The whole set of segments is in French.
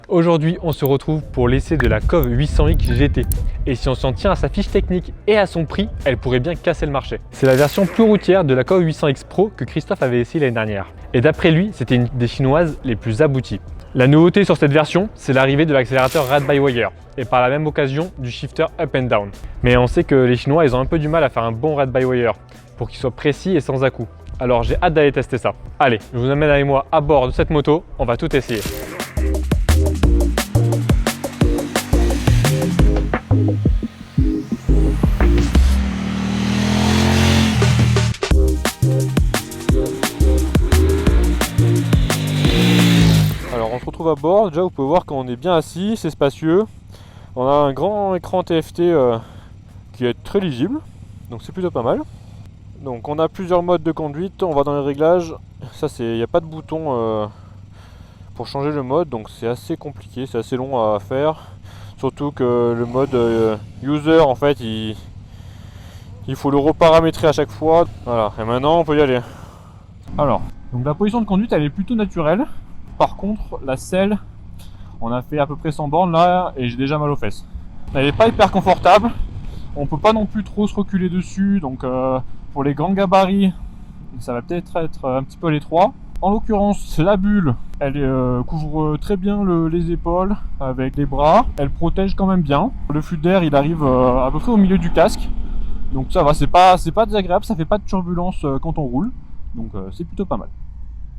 Aujourd'hui, on se retrouve pour l'essai de la COV 800X GT. Et si on s'en tient à sa fiche technique et à son prix, elle pourrait bien casser le marché. C'est la version plus routière de la COV 800X Pro que Christophe avait essayé l'année dernière. Et d'après lui, c'était une des chinoises les plus abouties. La nouveauté sur cette version, c'est l'arrivée de l'accélérateur Ride-by-Wire et par la même occasion du shifter Up and Down. Mais on sait que les Chinois, ils ont un peu du mal à faire un bon Ride-by-Wire pour qu'il soit précis et sans à-coups. Alors j'ai hâte d'aller tester ça. Allez, je vous emmène avec moi à bord de cette moto, on va tout essayer. Alors on se retrouve à bord, déjà vous pouvez voir qu'on est bien assis, c'est spacieux. On a un grand écran TFT qui est très lisible, donc c'est plutôt pas mal. Donc on a plusieurs modes de conduite, on va dans les réglages, ça c'est, il n'y a pas de bouton pour changer le mode, donc c'est assez compliqué, c'est assez long à faire. Surtout que le mode user en fait il faut le reparamétrer à chaque fois. Voilà, et maintenant on peut y aller. Alors, donc la position de conduite elle est plutôt naturelle. Par contre la selle, on a fait à peu près 100 bornes là et j'ai déjà mal aux fesses. Elle n'est pas hyper confortable. On peut pas non plus trop se reculer dessus, donc pour les grands gabarits ça va peut-être être un petit peu l'étroit. En l'occurrence, la bulle, elle couvre très bien les épaules avec les bras. Elle protège quand même bien. Le flux d'air, il arrive à peu près au milieu du casque. Donc ça va, c'est pas désagréable, ça fait pas de turbulence quand on roule. Donc c'est plutôt pas mal.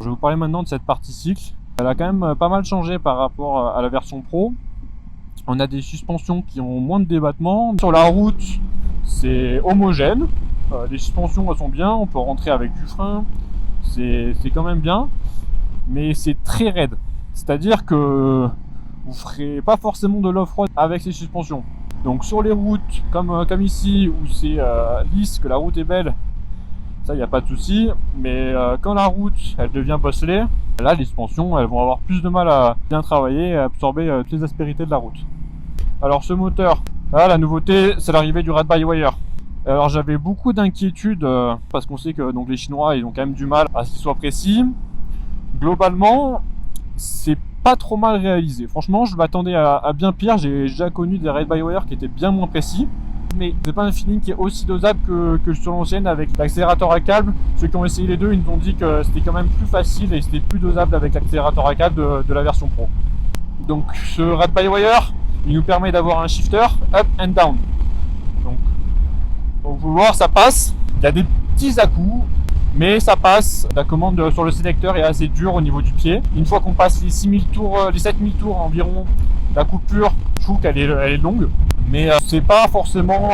Je vais vous parler maintenant de cette partie cycle. Elle a quand même pas mal changé par rapport à la version Pro. On a des suspensions qui ont moins de débattement. Sur la route, c'est homogène. Les suspensions elles sont bien, on peut rentrer avec du frein. C'est quand même bien, mais c'est très raide. C'est-à-dire que vous ferez pas forcément de l'off-road avec ces suspensions. Donc sur les routes, comme ici, où c'est lisse, que la route est belle, ça il n'y a pas de souci. Mais quand la route elle devient bosselée, là les suspensions elles vont avoir plus de mal à bien travailler et à absorber toutes les aspérités de la route. Alors ce moteur, là la nouveauté c'est l'arrivée du Ride-by-Wire. Alors j'avais beaucoup d'inquiétudes parce qu'on sait que donc, les Chinois ils ont quand même du mal à ce qu'il soit précis. Globalement, c'est pas trop mal réalisé. Franchement, je m'attendais à bien pire. J'ai déjà connu des Ride-by-Wire qui étaient bien moins précis. Mais c'est pas un feeling qui est aussi dosable que sur l'ancienne avec l'accélérateur à câble. Ceux qui ont essayé les deux, ils nous ont dit que c'était quand même plus facile et c'était plus dosable avec l'accélérateur à câble de la version Pro. Donc ce Ride-by-Wire, il nous permet d'avoir un shifter up and down. Donc vous pouvez voir, ça passe. Il y a des petits à-coups, mais ça passe. La commande sur le sélecteur est assez dure au niveau du pied. Une fois qu'on passe les 6000 tours, les 7000 tours environ, la coupure, je trouve qu'elle est longue, mais c'est pas forcément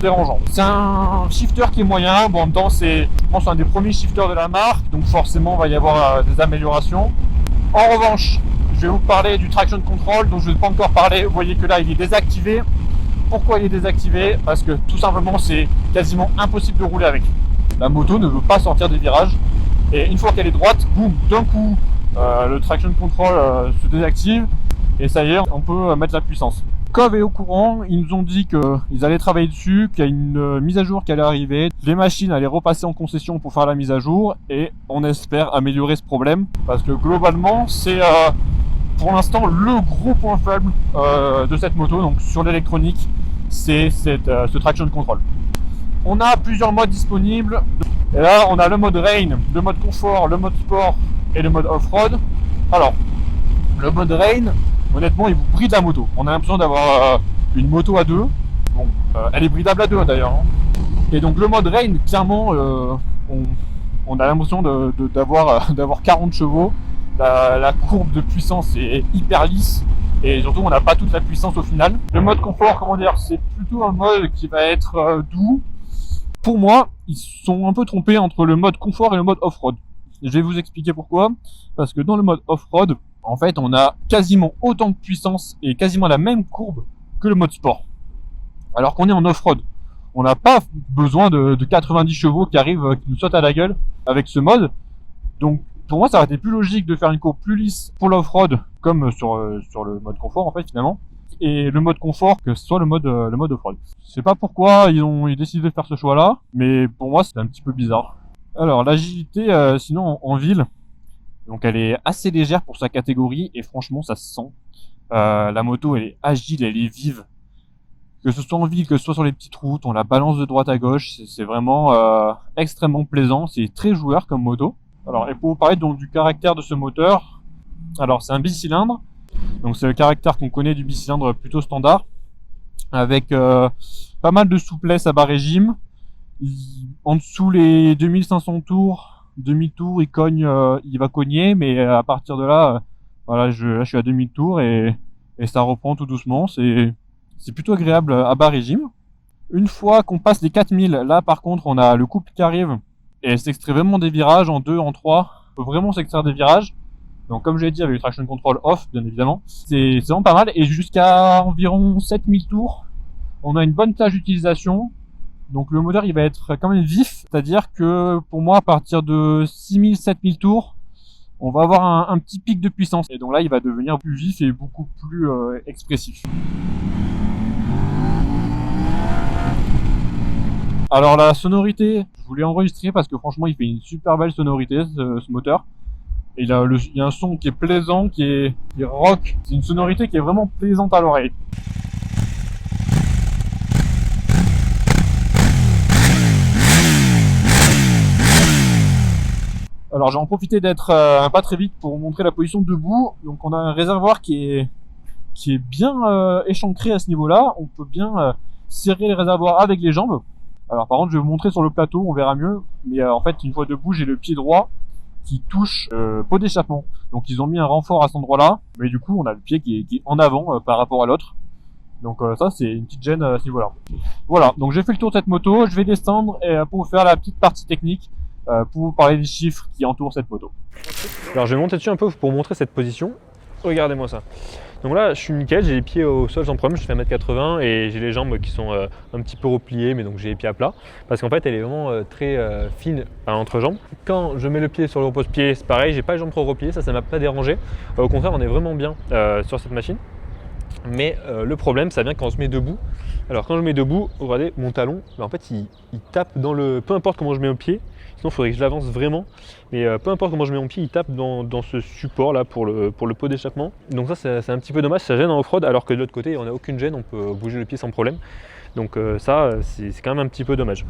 dérangeant. C'est un shifter qui est moyen. Bon, en même temps, je pense, un des premiers shifters de la marque, donc forcément, il va y avoir des améliorations. En revanche, je vais vous parler du traction control, dont je ne vais pas encore parler. Vous voyez que là, il est désactivé. Pourquoi il est désactivé? Parce que tout simplement c'est quasiment impossible de rouler avec. La moto ne veut pas sortir des virages et une fois qu'elle est droite, boum, d'un coup le traction control se désactive et ça y est, on peut mettre la puissance. COV est au courant, ils nous ont dit qu'ils allaient travailler dessus, qu'il y a une mise à jour qui allait arriver, les machines allaient repasser en concession pour faire la mise à jour et on espère améliorer ce problème parce que globalement c'est pour l'instant le gros point faible de cette moto, donc sur l'électronique, c'est ce traction control. On a plusieurs modes disponibles. Et là, on a le mode rain, le mode confort, le mode sport et le mode off-road. Alors, le mode rain, honnêtement, il vous bride la moto. On a l'impression d'avoir une moto à deux. Bon, elle est bridable à deux d'ailleurs. Hein. Et donc le mode rain, clairement, on a l'impression d'avoir 40 chevaux. La courbe de puissance est hyper lisse et surtout on n'a pas toute la puissance au final. Le mode confort, comment dire, c'est plutôt un mode qui va être doux. Pour moi, ils sont un peu trompés entre le mode confort et le mode off-road. Je vais vous expliquer pourquoi. Parce que dans le mode off-road, en fait, on a quasiment autant de puissance et quasiment la même courbe que le mode sport. Alors qu'on est en off-road. On n'a pas besoin de 90 chevaux qui arrivent, qui nous sautent à la gueule avec ce mode. Donc, pour moi, ça aurait été plus logique de faire une courbe plus lisse pour l'off-road, comme sur le mode confort, en fait, finalement. Et le mode confort que ce soit le mode off-road. Je sais pas pourquoi ils ont décidé de faire ce choix-là, mais pour moi, c'est un petit peu bizarre. Alors, l'agilité, sinon, en ville, donc elle est assez légère pour sa catégorie, et franchement, ça se sent. La moto, elle est agile, elle est vive. Que ce soit en ville, que ce soit sur les petites routes, on la balance de droite à gauche, c'est vraiment extrêmement plaisant, c'est très joueur comme moto. Alors, et pour vous parler donc du caractère de ce moteur, alors c'est un bicylindre, donc c'est le caractère qu'on connaît du bicylindre plutôt standard, avec pas mal de souplesse à bas régime. En dessous les 2500 tours, demi-tour, il va cogner, mais à partir de là, voilà, là je suis à demi-tour et ça reprend tout doucement. C'est plutôt agréable à bas régime. Une fois qu'on passe les 4000, là par contre on a le couple qui arrive et s'extrait vraiment des virages en 2, en 3. On peut vraiment s'extraire des virages. Donc comme je l'ai dit avec le traction control off bien évidemment, c'est vraiment pas mal. Et jusqu'à environ 7000 tours, on a une bonne plage d'utilisation. Donc le moteur il va être quand même vif, c'est-à-dire que pour moi à partir de 6000, 7000 tours, on va avoir un petit pic de puissance. Et donc là il va devenir plus vif et beaucoup plus expressif. Alors la sonorité, je voulais enregistrer parce que franchement il fait une super belle sonorité ce moteur. Et il y a un son qui est plaisant, qui est rock. C'est une sonorité qui est vraiment plaisante à l'oreille. Alors j'ai en profité d'être pas très vite pour vous montrer la position debout. Donc on a un réservoir qui est bien échancré à ce niveau-là. On peut bien serrer le réservoir avec les jambes. Alors par contre je vais vous montrer sur le plateau, on verra mieux. Mais en fait une fois debout j'ai le pied droit qui touche pot d'échappement. Donc ils ont mis un renfort à cet endroit-là. Mais du coup on a le pied qui est en avant par rapport à l'autre. Donc ça c'est une petite gêne à ce niveau-là. Voilà, donc j'ai fait le tour de cette moto. Je vais descendre pour vous faire la petite partie technique. Pour vous parler des chiffres qui entourent cette moto. Alors je vais monter dessus un peu pour vous montrer cette position. Regardez-moi ça. Donc là je suis nickel, j'ai les pieds au sol sans problème, je fais 1m80 et j'ai les jambes qui sont un petit peu repliées, mais donc j'ai les pieds à plat. Parce qu'en fait elle est vraiment très fine à l'entrejambe. Quand je mets le pied sur le repose-pied, c'est pareil, j'ai pas les jambes trop repliées, ça m'a pas dérangé. Au contraire on est vraiment bien sur cette machine. Mais le problème ça vient quand on se met debout. Alors quand je mets debout, regardez mon talon, en fait il tape dans le... Peu importe comment je mets au pied, sinon il faudrait que je l'avance vraiment. Mais peu importe comment je mets mon pied, il tape dans ce support là pour le pot d'échappement. Donc ça c'est un petit peu dommage, ça gêne en off-road alors que de l'autre côté on n'a aucune gêne, on peut bouger le pied sans problème. Donc ça c'est quand même un petit peu dommage.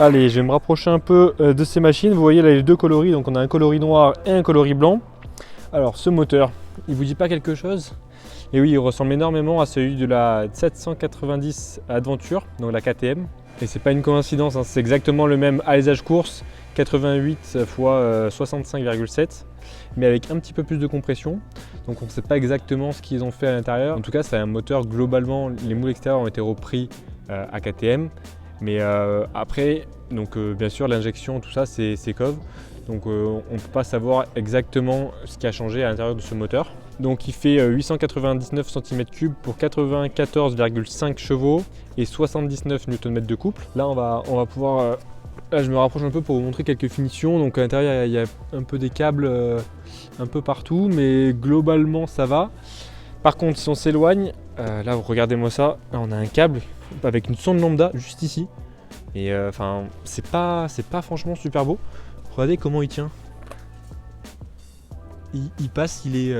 Allez, je vais me rapprocher un peu de ces machines. Vous voyez là les deux coloris, donc on a un coloris noir et un coloris blanc. Alors ce moteur, il vous dit pas quelque chose ? Et oui, il ressemble énormément à celui de la 790 Adventure, donc la KTM. Et c'est pas une coïncidence, hein, c'est exactement le même alésage course, 88 x 65,7, mais avec un petit peu plus de compression. Donc on ne sait pas exactement ce qu'ils ont fait à l'intérieur. En tout cas, c'est un moteur globalement, les moules extérieurs ont été repris à KTM. Mais après, donc bien sûr, l'injection, tout ça, c'est COV. Donc on ne peut pas savoir exactement ce qui a changé à l'intérieur de ce moteur. Donc il fait 899 cm3 pour 94,5 chevaux et 79 Nm de couple. Là on va pouvoir... là je me rapproche un peu pour vous montrer quelques finitions. Donc à l'intérieur il y a un peu des câbles un peu partout, mais globalement ça va. Par contre si on s'éloigne, là regardez-moi ça, là, on a un câble avec une sonde lambda juste ici. Et enfin c'est pas franchement super beau. Regardez comment il tient. Il passe, il est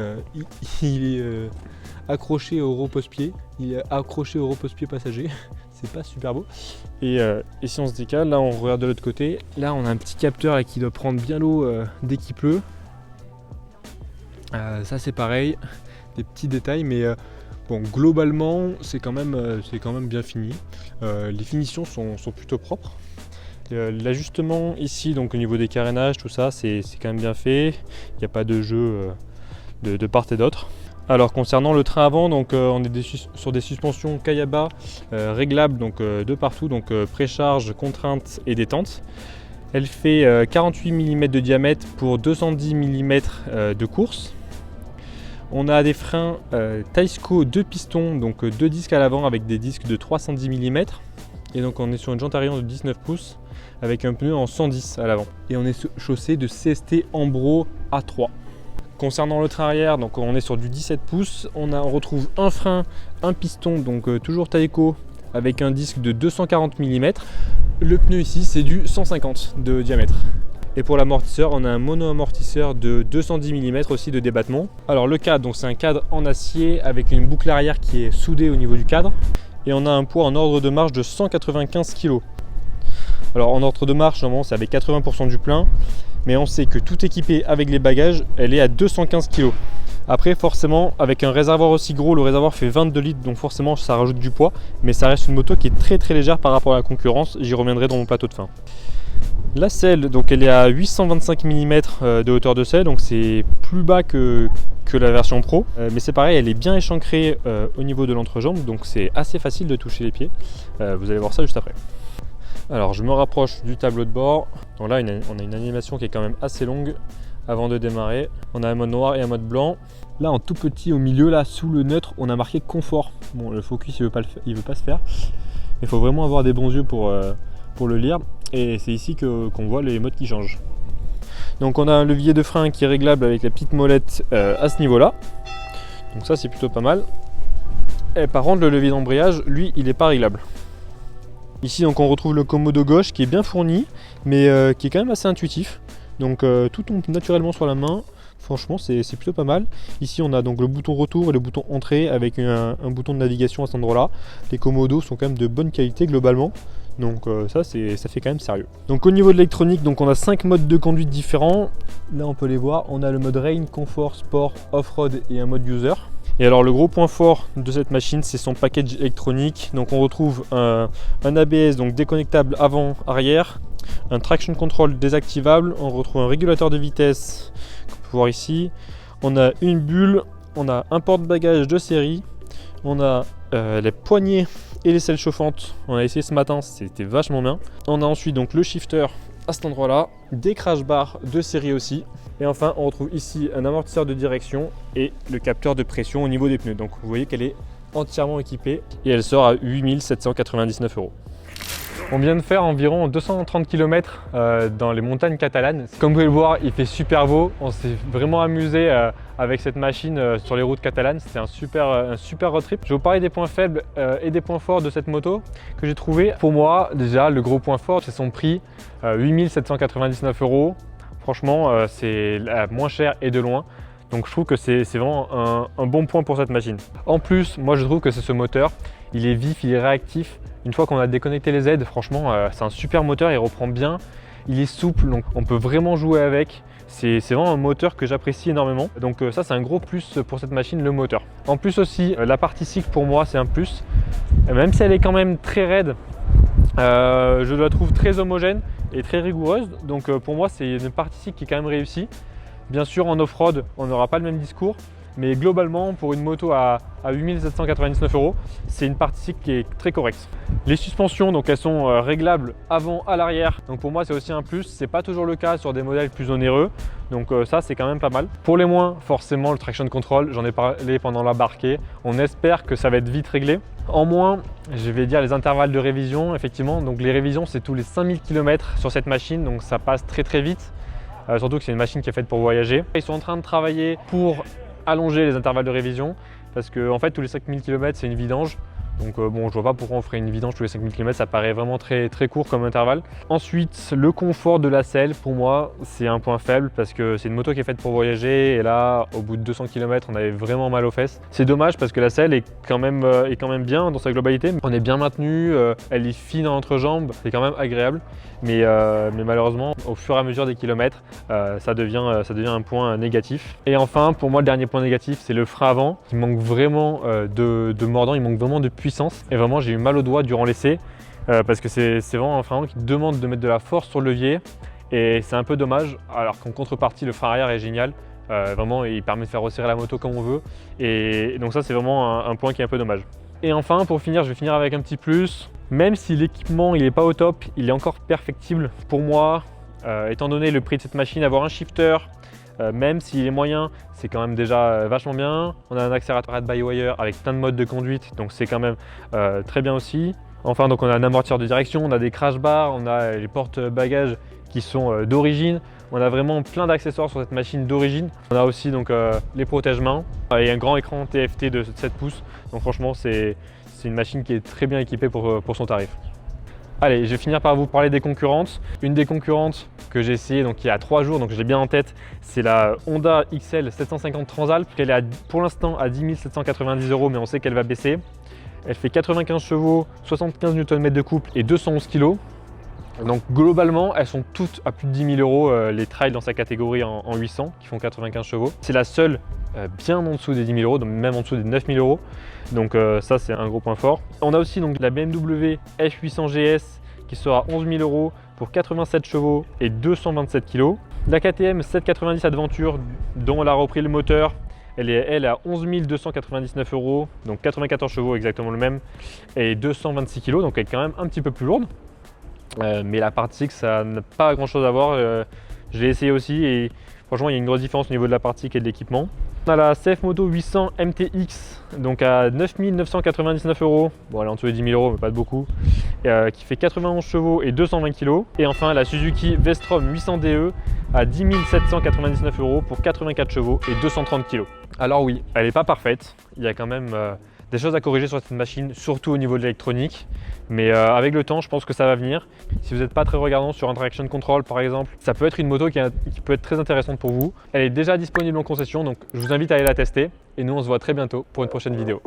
accroché au repose-pied. Il est accroché au repose-pied passager. C'est pas super beau. Et si on se décale, là on regarde de l'autre côté. Là on a un petit capteur là, qui doit prendre bien l'eau dès qu'il pleut. Ça c'est pareil, des petits détails, mais bon globalement c'est quand même bien fini. Les finitions sont plutôt propres. L'ajustement ici, donc au niveau des carénages, tout ça, c'est quand même bien fait. Il n'y a pas de jeu de part et d'autre. Alors concernant le train avant, donc on est sur des suspensions Kayaba réglables donc de partout, donc précharge, contrainte et détente. Elle fait 48 mm de diamètre pour 210 mm de course. On a des freins Taisco 2 pistons, donc 2 disques à l'avant avec des disques de 310 mm. Et donc on est sur une jante arrière de 19 pouces avec un pneu en 110 à l'avant. Et on est chaussé de CST Ambro A3. Concernant le train arrière, donc on est sur du 17 pouces. On retrouve un frein, un piston, donc toujours Taisco avec un disque de 240 mm. Le pneu ici c'est du 150 de diamètre. Et pour l'amortisseur, on a un mono-amortisseur de 210 mm aussi de débattement. Alors le cadre, donc c'est un cadre en acier avec une boucle arrière qui est soudée au niveau du cadre. Et on a un poids en ordre de marche de 195 kg. Alors en ordre de marche, normalement c'est avec 80% du plein. Mais on sait que tout équipé avec les bagages, elle est à 215 kg. Après forcément, avec un réservoir aussi gros, le réservoir fait 22 litres, donc forcément ça rajoute du poids. Mais ça reste une moto qui est très légère par rapport à la concurrence. J'y reviendrai dans mon plateau de fin. La selle, donc elle est à 825 mm de hauteur de selle, donc c'est plus bas que la version Pro. Mais c'est pareil, elle est bien échancrée au niveau de l'entrejambe, donc c'est assez facile de toucher les pieds. Vous allez voir ça juste après. Alors je me rapproche du tableau de bord. Donc là on a une animation qui est quand même assez longue avant de démarrer. On a un mode noir et un mode blanc. Là en tout petit au milieu, là sous le neutre, on a marqué confort. Bon, le focus il veut pas se faire. Il faut vraiment avoir des bons yeux pour le lire. Et c'est ici qu'on voit les modes qui changent. Donc on a un levier de frein qui est réglable avec la petite molette à ce niveau là. Donc ça c'est plutôt pas mal. Et par contre le levier d'embrayage, lui, il n'est pas réglable. Ici donc on retrouve le commodo gauche qui est bien fourni, mais qui est quand même assez intuitif. Donc tout tombe naturellement sur la main. Franchement c'est plutôt pas mal. Ici on a donc le bouton retour et le bouton entrée avec un bouton de navigation à cet endroit là. Les commodos sont quand même de bonne qualité globalement. Donc ça fait quand même sérieux. Donc au niveau de l'électronique, donc on a 5 modes de conduite différents. Là on peut les voir. On a le mode Rain, Confort, Sport, Off-Road et un mode User. Et alors le gros point fort de cette machine, c'est son package électronique. Donc on retrouve un ABS donc déconnectable avant-arrière, un traction control désactivable, on retrouve un régulateur de vitesse qu'on peut voir ici. On a une bulle, on a un porte-bagages de série, on a les poignées et les selles chauffantes. On a essayé ce matin, c'était vachement bien. On a ensuite donc le shifter à cet endroit là, des crash bars de série aussi. Et enfin on retrouve ici un amortisseur de direction et le capteur de pression au niveau des pneus. Donc vous voyez qu'elle est entièrement équipée et elle sort à 8 799 €. On vient de faire environ 230 km dans les montagnes catalanes. Comme vous pouvez le voir, il fait super beau. On s'est vraiment amusé avec cette machine sur les routes catalanes. C'était un super road trip. Je vais vous parler des points faibles et des points forts de cette moto que j'ai trouvé. Pour moi, déjà, le gros point fort, c'est son prix, 8 799 €. Franchement, c'est la moins cher et de loin. Donc je trouve que c'est vraiment un bon point pour cette machine. En plus, moi je trouve que c'est ce moteur, il est vif, il est réactif. Une fois qu'on a déconnecté les aides, franchement, c'est un super moteur, il reprend bien. Il est souple, donc on peut vraiment jouer avec. C'est vraiment un moteur que j'apprécie énormément. Donc ça, c'est un gros plus pour cette machine, le moteur. En plus aussi, la partie cycle, pour moi, c'est un plus. Même si elle est quand même très raide, je la trouve très homogène et très rigoureuse. Donc pour moi, c'est une partie cycle qui est quand même réussie. Bien sûr, en off-road, on n'aura pas le même discours. Mais globalement, pour une moto à 8 799 €, c'est une partie cycle qui est très correcte. Les suspensions, donc elles sont réglables avant à l'arrière. Donc pour moi, c'est aussi un plus. C'est pas toujours le cas sur des modèles plus onéreux. Donc ça, c'est quand même pas mal. Pour les moins, forcément, le traction control, j'en ai parlé pendant l'embarqué. On espère que ça va être vite réglé. En moins, je vais dire les intervalles de révision, effectivement. Donc les révisions, c'est tous les 5000 km sur cette machine. Donc ça passe très vite. Surtout que c'est une machine qui est faite pour voyager. Ils sont en train de travailler pour allonger les intervalles de révision parce que en fait tous les 5000 km c'est une vidange. Donc bon, je vois pas pourquoi on ferait une vidange tous les 5000 km, ça paraît vraiment très court comme intervalle. Ensuite, le confort de la selle, pour moi, c'est un point faible parce que c'est une moto qui est faite pour voyager et là, au bout de 200 km, on avait vraiment mal aux fesses. C'est dommage parce que la selle est quand même bien dans sa globalité. On est bien maintenu, elle est fine en entrejambe, c'est quand même agréable. Mais malheureusement, au fur et à mesure des kilomètres, ça devient un point négatif. Et enfin, pour moi, le dernier point négatif, c'est le frein avant. Il manque vraiment de mordant, il manque vraiment de puissance. Et vraiment, j'ai eu mal au doigt durant l'essai parce que c'est vraiment un frein qui demande de mettre de la force sur le levier. Et c'est un peu dommage, alors qu'en contrepartie, le frein arrière est génial. Vraiment, il permet de faire resserrer la moto comme on veut. Et donc ça, c'est vraiment un point qui est un peu dommage. Et enfin, pour finir, je vais finir avec un petit plus. Même si l'équipement il n'est pas au top, il est encore perfectible. Pour moi, Étant donné le prix de cette machine, avoir un shifter, même s'il est moyen, c'est quand même déjà vachement bien. On a un accélérateur ride-by-wire avec plein de modes de conduite, donc c'est quand même très bien aussi. Enfin, donc on a un amortisseur de direction, on a des crash bars, on a les porte-bagages qui sont d'origine. On a vraiment plein d'accessoires sur cette machine d'origine. On a aussi donc les protège-mains et un grand écran TFT de 7 pouces. Donc franchement, c'est une machine qui est très bien équipée pour son tarif. Allez, je vais finir par vous parler des concurrentes. Une des concurrentes que j'ai essayé donc il y a 3 jours, donc je l'ai bien en tête, c'est la Honda XL 750 Transalp. Elle est pour l'instant à 10 790 €, mais on sait qu'elle va baisser. Elle fait 95 chevaux, 75 Nm de couple et 211 kg. Donc globalement, elles sont toutes à plus de 10 000 €, les trails dans sa catégorie en 800 qui font 95 chevaux. C'est la seule bien en dessous des 10 000 €, donc même en dessous des 9 000 €. Donc ça, c'est un gros point fort. On a aussi donc la BMW F800 GS qui sera à 11 000 € pour 87 chevaux et 227 kg. La KTM 790 Adventure, dont on a repris le moteur, elle est à 11 299 €, donc 94 chevaux, exactement le même, et 226 kg, donc elle est quand même un petit peu plus lourde. Mais la partie ça n'a pas grand chose à voir. Je l'ai essayé aussi et franchement il y a une grosse différence au niveau de la partie et de l'équipement. On a la CF Moto 800 MTX, donc à 9 999 €. Bon, elle est en dessous des 10 000 €, mais pas de beaucoup. Qui fait 91 chevaux et 220 kg. Et enfin la Suzuki V-Strom 800 DE à 10 799 € pour 84 chevaux et 230 kg. Alors oui, elle n'est pas parfaite. Il y a quand même des choses à corriger sur cette machine, surtout au niveau de l'électronique. Mais avec le temps, je pense que ça va venir. Si vous n'êtes pas très regardant sur un traction control par exemple, ça peut être une moto qui peut être très intéressante pour vous. Elle est déjà disponible en concession, donc je vous invite à aller la tester. Et nous, on se voit très bientôt pour une prochaine vidéo.